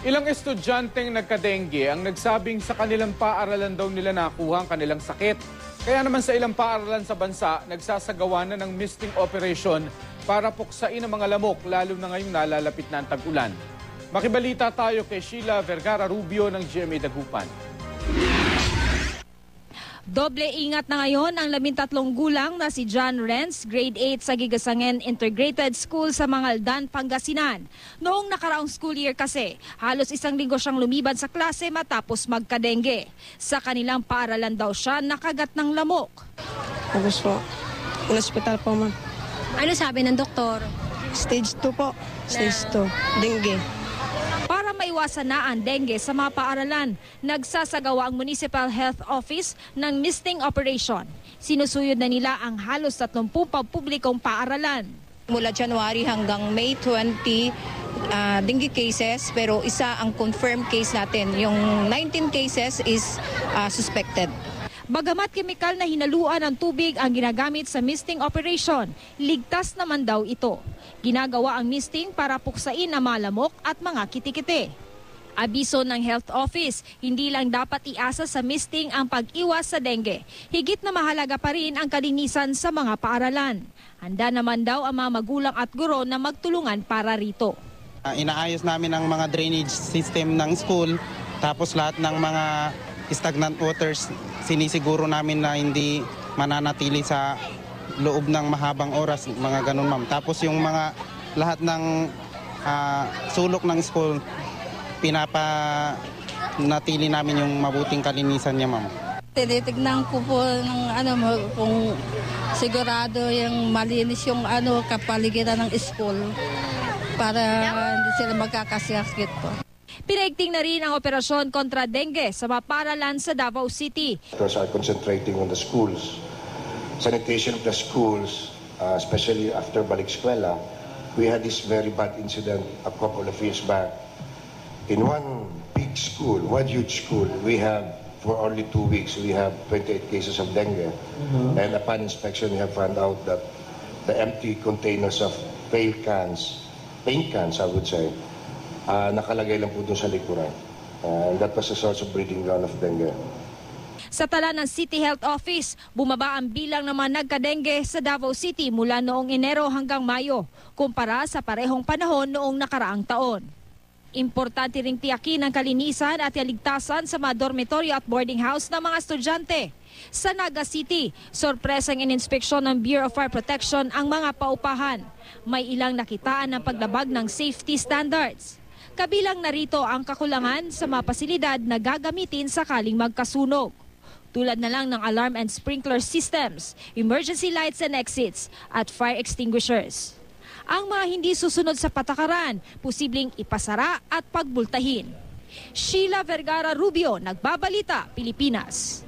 Ilang estudyanteng nagka-dengue ang nagsabing sa kanilang paaralan daw nila nakuha ang kanilang sakit. Kaya naman sa ilang paaralan sa bansa, nagsasagawa na ng misting operation para puksain ang mga lamok, lalo na ngayong nalalapit na ang tag-ulan. Makibalita tayo kay Sheila Vergara Rubio ng GMA Dagupan. Doble ingat na ngayon ang 13 gulang na si John Renz, grade 8 sa Gigasangen Integrated School sa Mangaldan, Pangasinan. Noong nakaraang school year kasi, halos isang linggo siyang lumiban sa klase matapos magka-dengue. Sa kanilang paaralan daw siya nakagat ng lamok. Tapos po, in-hospital po, ma'am. Ano sabi ng doktor? Stage 2 po. Stage 2. Dengue. Para maiwasan na ang dengue sa mga paaralan, nagsasagawa ang Municipal Health Office ng misting operation. Sinusuyod na nila ang halos 30 pampublikong paaralan. Mula January hanggang May 20 dengue cases, pero isa ang confirmed case natin. Yung 19 cases is suspected. Bagamat kemikal na hinaluan ng tubig ang ginagamit sa misting operation, ligtas naman daw ito. Ginagawa ang misting para puksain ang mga lamok at mga kitikite. Abiso ng Health Office, hindi lang dapat iasa sa misting ang pag-iwas sa dengue. Higit na mahalaga pa rin ang kalinisan sa mga paaralan. Handa naman daw ang mga magulang at guro na magtulungan para rito. Inaayos namin ang mga drainage system ng school, tapos lahat ng mga stagnant waters, sinisiguro namin na hindi mananatili sa loob ng mahabang oras, mga ganun, ma'am. Tapos yung mga lahat ng sulok ng school, pinapanatili namin yung mabuting kalinisan niya, ma'am. Tinitignan ko po kung sigurado yung malinis yung kapaligiran ng school para hindi sila magkakasakit po. Pinaigting na rin ang operasyon kontra dengue sa mga paaralan sa Davao City. Doctors are concentrating on the schools. Sanitation of the schools, especially after Balik Eskwela. We had this very bad incident a couple of years back. In one big school, one huge school, we have, for only 2 weeks, we have 28 cases of dengue. And upon inspection, we have found out that the empty containers of paint cans, I would say, nakalagay lang po doon sa likuran. And that was a source of breeding ground of dengue. Sa tala ng City Health Office, bumaba ang bilang ng mga nagka-dengue sa Davao City mula noong Enero hanggang Mayo, kumpara sa parehong panahon noong nakaraang taon. Importante ring tiyakin ang kalinisan at kaligtasan sa mga dormitoryo at boarding house ng mga estudyante. Sa Naga City, sorpresang ininspeksyon ng Bureau of Fire Protection ang mga paupahan. May ilang nakitaan ng paglabag ng safety standards. Kabilang narito ang kakulangan sa mga pasilidad na gagamitin sakaling magkasunog. Tulad na lang ng alarm and sprinkler systems, emergency lights and exits, at fire extinguishers. Ang mga hindi susunod sa patakaran, posibleng ipasara at pagbultahin. Sheila Vergara Rubio, Nagbabalita, Pilipinas.